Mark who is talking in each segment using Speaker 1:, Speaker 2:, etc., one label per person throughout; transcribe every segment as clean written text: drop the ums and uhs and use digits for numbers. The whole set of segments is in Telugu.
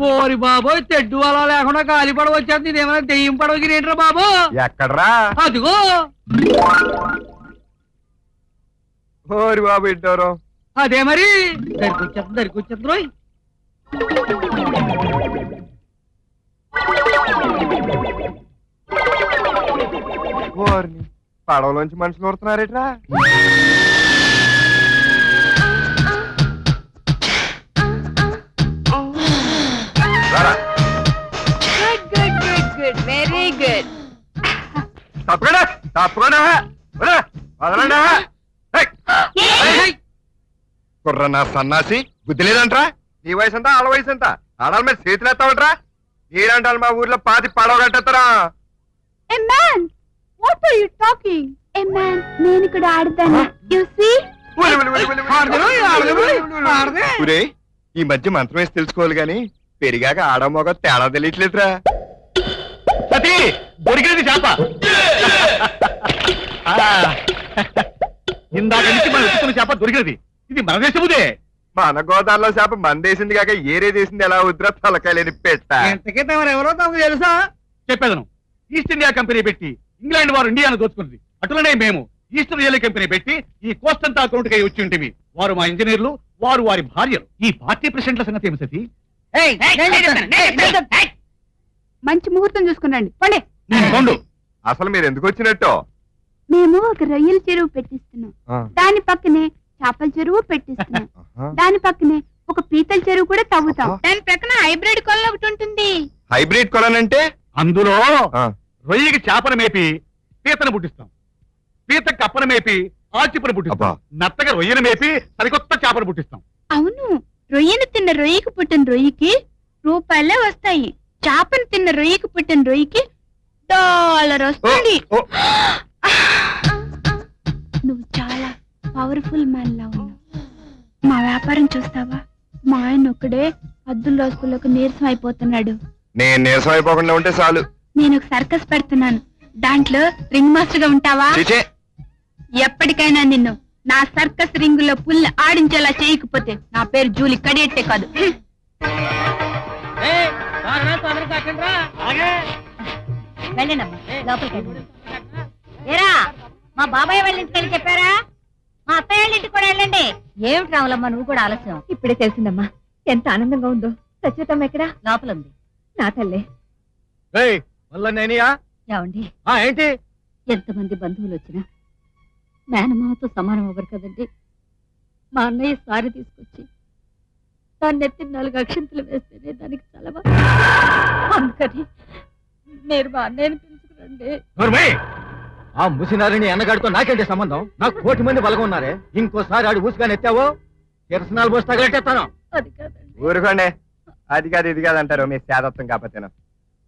Speaker 1: ఓరి బాబోయ్, తెడ్డు అలా లేకుండా గాలి పడవ వచ్చేది. ఇదేమైనా దెయ్యం పడవకి ఏంట్రా బాబు?
Speaker 2: ఎక్కడ్రా?
Speaker 1: అదిగో.
Speaker 2: ఓరి బాబు ఇడ్డారు.
Speaker 1: అదే మరి దరికొచ్చేది రోయ్.
Speaker 2: ఓర్ని పడవలోంచి మనుషులు ఊరుతున్నారేట్రా?
Speaker 3: Very good.
Speaker 2: తప్పకుండా తప్పకుండా వదలండి. కుర్ర నా సన్నాసి, బుద్ధి లేదంట్రా? నీ వయసు అంతా ఆడ వయసు అంతా ఆడాల మీద చేతులు ఎత్తావంట్రా? నీరంటాలు మా ఊర్లో పాతి పడవ కట్టేస్తారా?
Speaker 3: Hey man, what are you talking? Hey man, నేను ఇక్కడ ఆడతాను. You see?
Speaker 2: ఈ మధ్య మంత్రం వేసి తెలుసుకోవాలి గాని పెరిగాక ఆడమోగ తేడా తెలియట్లేదురా.
Speaker 4: దొరికినది చేప. ఇందాక నుంచి మనం ఎత్తుకున్న చేప దొరికినది. ఇది మన దేశముదే.
Speaker 2: మన గోదావరిలో చేప మందేసింది కాక ఏరేదేసింది ఎలా ఉద్ర తలకాయలేని పెట్ట.
Speaker 1: ఎంతకీ ఎవరో తమకు తెలుసా?
Speaker 4: చెప్పేదను. ఈస్ట్ ఇండియా కంపెనీ పెట్టి ఇంగ్లాండ్ వారు ఇండియాను దోచుకుంది. అటులనే మేము ఈస్ట్ రైల్వే కంపెనీ పెట్టి ఈ కోస్ట్ అంతా అకౌంట్ కై వచ్చి ఉంటివి. వారు మా ఇంజనీర్లు, వారు వారి భార్యలు. ఈ పార్టీ ప్రెసిడెంట్ల సంగతి ఏమి సతీ?
Speaker 3: మంచి ముహూర్తం చూసుకున్నాండి. పండే
Speaker 2: అసలు మీరు ఎందుకు వచ్చినట్టు?
Speaker 3: మేము ఒక రొయ్యల చెరువు పెట్టిస్తున్నాం. దాని పక్కనే చేపల చెరువు పెట్టిస్తున్నాం. దాని పక్కనే ఒక పీతల చెరువు కూడా తవ్వుతాం. దాని పక్కన హైబ్రిడ్ కొలను ఒకటి ఉంటుంది.
Speaker 2: హైబ్రిడ్ కొలనంటే?
Speaker 4: అందులో రొయ్యకి చేపను మేపి పీతను పుట్టిస్తాం. పీతకి కప్పను మేపి ఆచిపను పుట్టిస్తాం. నత్తగా రొయ్యను మేపి సరికొత్త చేపను పుట్టిస్తాం.
Speaker 3: అవును, రొయ్యను తిన్న రొయ్యకి పుట్టిన రొయ్యకి రూపాయలే వస్తాయి. చేపను తిన్న రొయ్యకి పుట్టిన రొయ్యకి డాలర్ వస్తుంది. నువ్వు చాలా పవర్ఫుల్ మ్యాన్ లా ఉన్నావు. మా వ్యాపారం చూస్తావా? మా ఆయన ఒక్కడే అద్దుల రోజులకు నీరసం అయిపోతున్నాడు.
Speaker 2: నేను నీరసం అయిపోకుండా ఉంటే చాలు.
Speaker 3: నేను ఒక సర్కస్ పెడుతున్నాను. దాంట్లో రింగ్ మాస్టర్ గా ఉంటావా? ఎప్పటికైనా నిన్ను నా సర్కస్ రింగులో పుల్లి ఆడించేలా చేయకపోతే నా పేరు జూలి కడియట్టే కాదు.
Speaker 5: మా బాబాయ్ వాళ్ళ ఇంటికి వెళ్ళి చెప్పారా? మా అత్తయ్య వాళ్ళ ఇంటికి కూడా వెళ్ళండి. ఏమిటి రావులమ్మా, నువ్వు కూడా ఆలస్యం?
Speaker 3: ఇప్పుడే తెలిసిందమ్మా, ఎంత ఆనందంగా ఉందో. సత్యతమ్మ ఎక్కడా?
Speaker 5: లోపల ఉంది.
Speaker 3: నా తల్లే.
Speaker 5: ఏమండి,
Speaker 4: ఏంటి?
Speaker 5: ఎంతమంది బంధువులు వచ్చినా మేనమావతో సమానం అవ్వరు కదండి. మా అన్నయ్య సారి తీసుకొచ్చి దాన్ని ఎత్తి 4 అక్షంతలు వేస్తేనే దానికి చలవ. అందుకని మీరు మా అన్నయ్యని పిలుచుకురండి.
Speaker 4: ఆ ముసినారిని అన్నగాడితో నాకేంటి సంబంధం? నాకు 1,000 మంది బలగా ఉన్నారే. ఇంకోసారి ఆడు ఊసుగాని ఎత్తావో కిరసనాలు పోసి తగలెట్టేస్తాను.
Speaker 5: అది కాదండి.
Speaker 2: ఊరుకోండి. అది కాదు ఇది కాదు అంటారు మీ శాదత్వం కాకపోతేనా?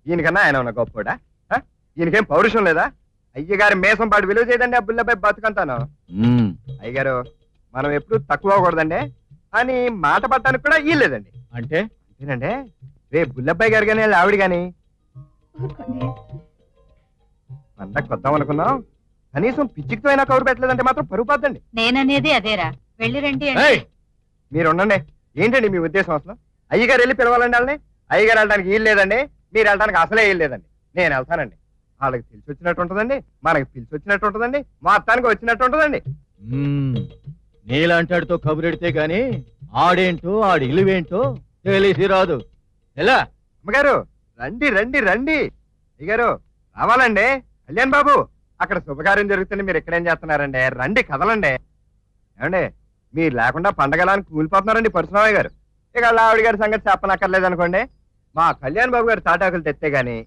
Speaker 2: ఈయనకన్నా ఆయన ఉన్న గొప్పోడా? ఈయనకేం పౌరుషం లేదా? అయ్యగారి మేసం పాటు విలువ చేయదండి. ఆ బుల్లపై బతుకంతాను. అయ్యగారు, మనం ఎప్పుడు తక్కువ అవ్వకూడదండి అని మాట పట్టడానికి కూడా లేదండి.
Speaker 4: అంటే
Speaker 2: అంతేనండి. రేపు బుల్లబ్బాయి గారు కానీ ఆవిడ గాని పండగ కొద్దాం అనుకున్నాం. కనీసం పిచ్చికితో అయినా కౌరు పెట్టలేదంటే మాత్రం పరుగు పోద్దండి.
Speaker 5: నేననేది అదేరా, వెళ్ళి రండి.
Speaker 2: మీరు ఉండండి. ఏంటండి మీ ఉద్దేశం అసలు? అయ్యగారు వెళ్ళి పిలవాలండి వాళ్ళని? అయ్యగారు వెళ్ళడానికి వీలు లేదండి. మీరు వెళ్ళడానికి అసలే వీలు లేదండి. నేను వెళ్తానండి. వాళ్ళకి పిలిచి వచ్చినట్టు ఉంటుందండి, మనకి పిలిచి వచ్చినట్టు ఉంటుందండి, మొత్తానికి వచ్చినట్టు ఉంటుందండి.
Speaker 4: నీలాంటాడితో కబురెడితే గాని ఆడేంటో ఆడి ఇలువేంటో తెలిసి రాదు. ఎలా
Speaker 2: అమ్మగారు, రండి రండి రండి. అయ్యగారు రావాలండి. కళ్యాణ్ బాబు, అక్కడ శుభకార్యం జరుగుతుంది, మీరు ఇక్కడేం చేస్తున్నారండి? రండి, కదలండి. ఏమండి, మీరు లేకుండా పండగలాన్ని కూలిపోతున్నారండి పరశురామయ్య గారు. ఇక ఆవిడ గారి సంగతి చెప్పనక్కర్లేదు అనుకోండి. మా కళ్యాణ్ బాబు గారు తాటాకులు తెస్తే గాని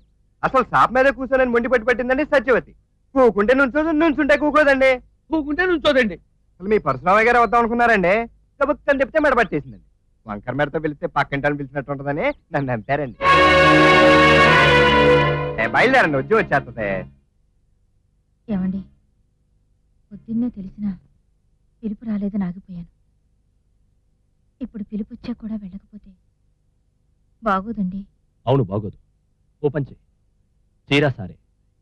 Speaker 2: అసలు సాప్ మీద కూర్చొని మొండి పట్టిందండి సత్యవతి. కూకుంటే నుంచుంటే కూకోదండి,
Speaker 1: కూకుంటే నుంచోదండి.
Speaker 2: అసలు మీ పరశురామయ్య గారు వద్దాం అనుకున్నారండి. కబుక్కని చెప్తే మెడ పట్టేసిందండి. వంకర మెడతో పిలిస్తే పక్కింటాన్ని పిలిచినట్టు ఉంటుందని నన్ను అంటారండి. బయలుదేరండి, వచ్చి వచ్చేస్తుంది.
Speaker 5: ఏమండి, పొద్దున్నే తెలిసినా పిలుపు రాలేదని ఆగిపోయాను. ఇప్పుడు పిలుపు వచ్చా కూడా వెళ్ళకపోతే బాగోదండి.
Speaker 6: అవును, బాగోదు. ఓ పంచి చీరా సారే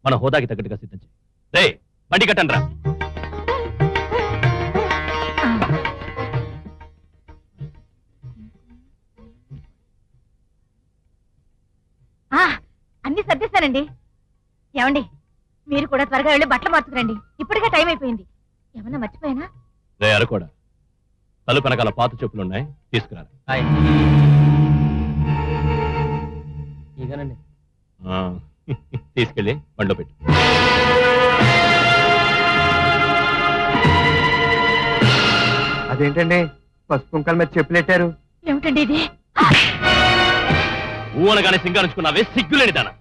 Speaker 6: మన హోదాకి తగ్గట్టుగా సిద్ధం చేయి. రే, బండి కట్టండి రా.
Speaker 3: వస్తానండి. ఏమండి, మీరు కూడా త్వరగా వెళ్ళి బట్టలు మార్చుకురండి. ఇప్పటికే టైం అయిపోయింది. ఏమన్నా మర్చిపోయానా?
Speaker 6: రే అరకోడా, తలుపు వెనకాల పాత చెప్పులున్నాయి, తీసుకురా.
Speaker 1: ఇదేనండి.
Speaker 6: తీసుకెళ్ళి బండిలో పెట్టు.
Speaker 2: అదేంటండి పసుపు కుంకాల మీద చెప్పులెట్టారు?
Speaker 3: ఏమిటండి ఇది?
Speaker 6: ఊనగానే సింగారించుకున్నావే, సిగ్గులేని దానా.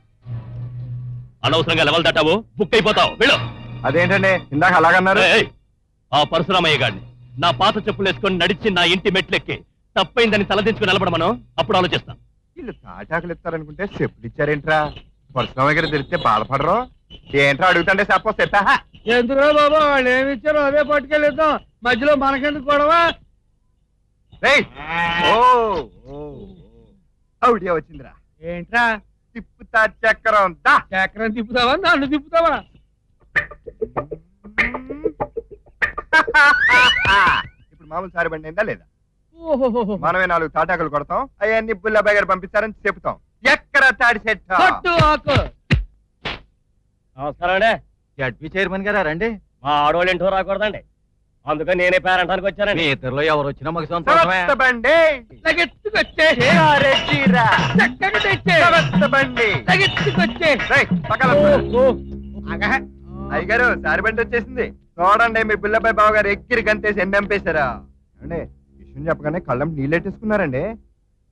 Speaker 6: అనవసరంగా లెవెల్ దాటావు, బుక్ అయిపోతావు. వెళ్ళు.
Speaker 2: అదేంటండి ఇందాక అలాగన్నారు?
Speaker 6: ఏయ్, ఆ పరశురామయ్య గాడిని నా పాత చెప్పులు వేసుకొని నడిచి నా ఇంటి మెట్లెక్కి తప్పైందని తలదించుకుని నిలబడమను, అప్పుడు ఆలోచిస్తాను.
Speaker 2: వీళ్ళు తాటాకులు ఇస్తారనుకుంటే చెప్పులు ఇచ్చారేంట్రా? పరశురామ దగ్గర తెలిస్తే బాధపడరు? ఏంట్రా అడుగుతుంటే చెప్పా.
Speaker 1: ఎందుకురా బాబా, వాళ్ళు ఏమి ఇచ్చారో అదే పట్టుకెళ్ళిద్దాం. మధ్యలో మనకెందుకు గొడవ?
Speaker 2: అవుడియా వచ్చిందిరా.
Speaker 1: ఏంట్రా?
Speaker 2: తిప్పుతా చక్రం దా.
Speaker 1: చక్రం తిప్పుతావా, నన్ను తిప్పుతావా?
Speaker 2: ఇప్పుడు మామూలు సారి బండి అయిందా లేదా?
Speaker 1: ఓహో,
Speaker 2: మనమే 4 తాటాకులు కొడతాం, అవన్నీ బుల్లబాయ్ గారు పంపిస్తారని చెప్తాం. ఎక్కడ తాడి సెట్?
Speaker 7: నమస్కారం అండి.
Speaker 2: జడ్పీ చైర్మన్ గారా రండి.
Speaker 7: మా ఆడవాళ్ళు ఇంటో రాకూడదండి, అందుకని నేనే పేరంటానికి వచ్చానండి.
Speaker 2: మీ ఇద్దరులో ఎవరు వచ్చినా మాకు సంతోషమే. బండి అయ్యగారు సారి బండి వచ్చేసింది చూడండి. మీ బుల్లబాయ్ బావ గారు ఎక్కిరి గంతేసి ఎండంపేశారా అండి? విషయం చెప్పగానే కళ్ళం నీళ్ళెట్టేసుకున్నారండి.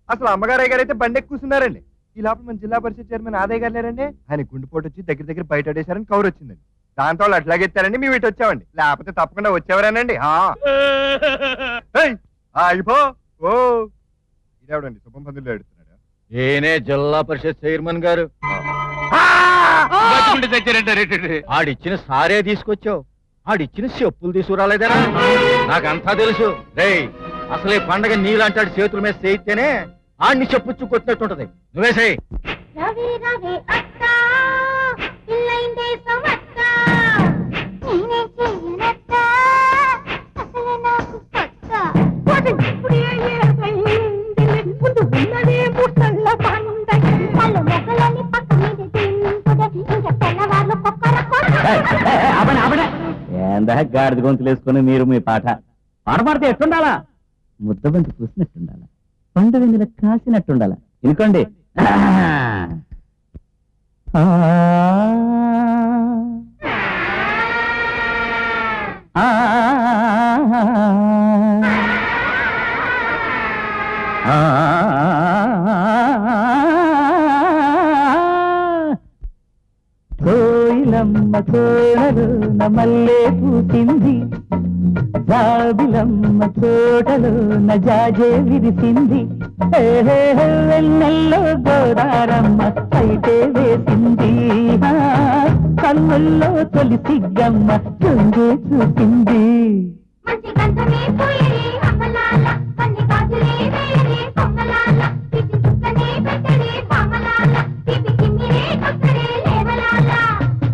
Speaker 2: అసలు అమ్మగారు అయ్యగారు అయితే బండి ఎక్కుతున్నారండి. ఈ లోపల మన జిల్లా పరిషత్ చైర్మన్ ఆదయ్య గారు లేరండి. ఆయన గుండెపోటు వచ్చి దగ్గర బయట అడేశారని కవర్ వచ్చిందండి. దాంతో వాళ్ళు అట్లాగెత్తారండి, మేము ఇటు వచ్చామండి. లేకపోతే తప్పకుండా వచ్చేవారేనండి. అయిపో ఓ ఇదేవడండి శుభం పందులు ఎడుతున్నాడు.
Speaker 8: ఏనే జిల్లా పరిషత్ చైర్మన్ గారు, ఆడిచ్చిన సారే తీసుకొచ్చావు, ఆడిచ్చిన చెప్పులు తీసుకురాలేదరా? నాకంతా తెలుసు. రేయ్, అసలే పండగ నీళ్ళంటాడు చేతుల మీద చేయితేనే ఆడిని చెప్పుచ్చు కొట్టినట్టుంటది. నువ్వేసే.
Speaker 7: ఏందా గాడిద గొంతులు వేసుకుని మీరు మీ పాట పాడితే ఎట్టుండాలా? ముద్ద బంతి పూసినట్టుండాలా, పండు వెన్నెల కాసినట్టుండాలా. ఇనుకోండి. కోయిలమ్మ కోడలు మల్లె పూసింది, జాబిలమ్మ తోటలో నజాజే విరిసింది, వెన్నెల్లో గోదారమ్మ పైటే వేసింది, కన్నుల్లో తొలి సిగ్గమ్మ దొంగే చూసింది.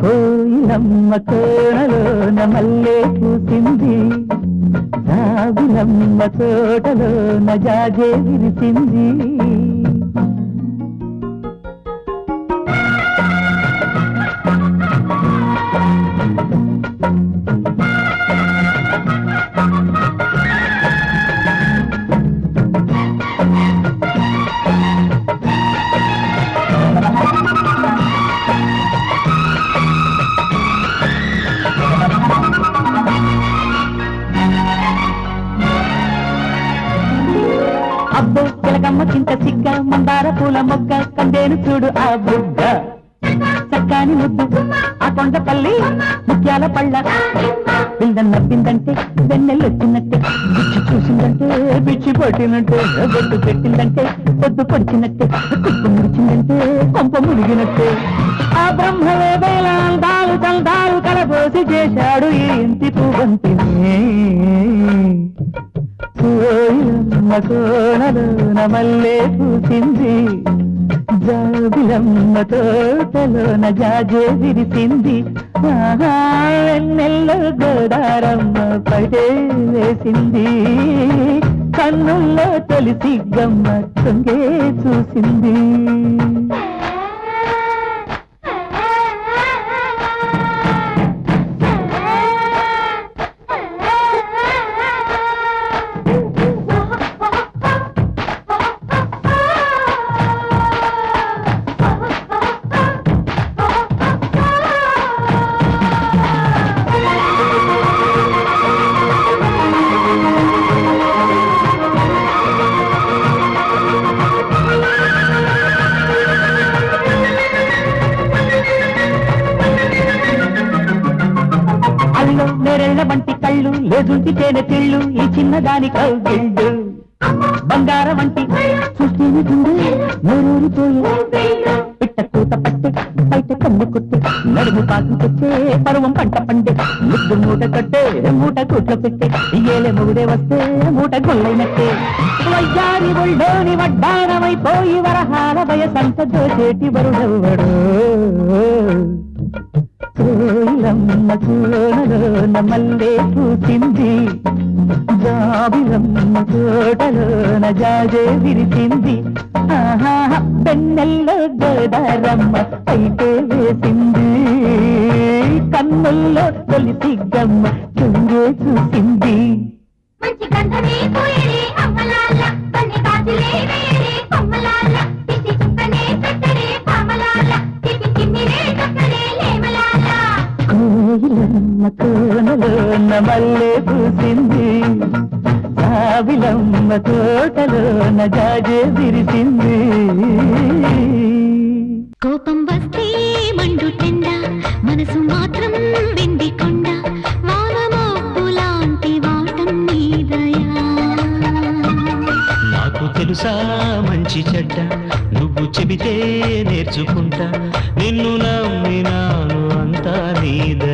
Speaker 7: కోయిలమ్మ కోడలోన మల్లె పూసింది, జాబిలమ్మ తోటలోన జాజే విరిసింది. అబ్బో చిలకమ్మ చింత సిగ్గ మందార పూల మొగ్గ కందేను చూడు ఆ బుగ్గ, చక్కాని ముద్దు ఆ కొండపల్లి ముత్యాల పళ్ళ, పిల్లన్న పిందంటే వెన్నెలు వచ్చినట్టే, బిచ్చి చూసిందంటే బిచ్చి పట్టినట్టే, బొట్టు పెట్టిందంటే పొద్దు పొడిచినట్టే, కుప్పు ముడిచిందంటే కొంప ముడిగినట్టే, ఆ బ్రహ్మవే వేలాందాలు దందాలు కలబోసి చేశాడు ఈ ఇంటి పువ్వంతినే. కోయిలమ్మ కోనలోన మల్లె పూసింది, జాబిలమ్మ తోటలోన జాజే విరిసింది, వెన్నెల్లో గోదారమ్మ పైటే వేసింది, కన్నుల్లో తొలి సిగ్గమ్మ తొంగే చూసింది. రోజుంటి తేనె తిళ్ళు ఈ చిన్నదాని కౌగిళ్ళు బంగారం వంటి చూస్తేనే గుండె నూరూరిపోయే పిట్ట కూత పట్టే బయట కన్ను కొట్టే నడుము పాకం తెచ్చే పరువం పంట పండే ముద్దు మూట కట్టే మూట కూట్లో పెట్టే ఏలే మొగుడే వస్తే మూట గొల్లైనట్టే వయ్యారి ఒళ్ళోని వడ్డానమైపోయి వరహాల వయసంత దోచేటి వరుడెవ్వడు కోయిలమ్మ కోనలోన మల్లె పూసింది జాబిలమ్మ తోటలోన జాజే విరిసింది ఆహా బెన్నెల్లో గోదారమ్మ అయితే వేసింది కన్నుల్లో తొలి సిగ్గమ్మ చుంగే చూసింది
Speaker 3: మంచి గంధమే పోయరే అమ్మలాల పన్ని కాజులే వేయరే కొమ్మలాల పిసి చుక్కనే పెట్టరే పామలాల తిప్పి తిమ్మిరే చక్కరే లేమలాల
Speaker 7: కోయిలమ్మ కోనలోన మల్లె పూసింది జాబిలమ్మ తోటలోన జాజే విరిసింది
Speaker 3: కోపం వస్తే మండు టెండ మనసు మాత్రం వెండి కొండ వానమబ్బు లాంటి వాటం నీదయా
Speaker 9: నాకు తెలుసా మంచి చెడ్డ నువ్వు చెబితే నేర్చుకుంటా నిన్ను నమ్మినాను అంతా నీదయా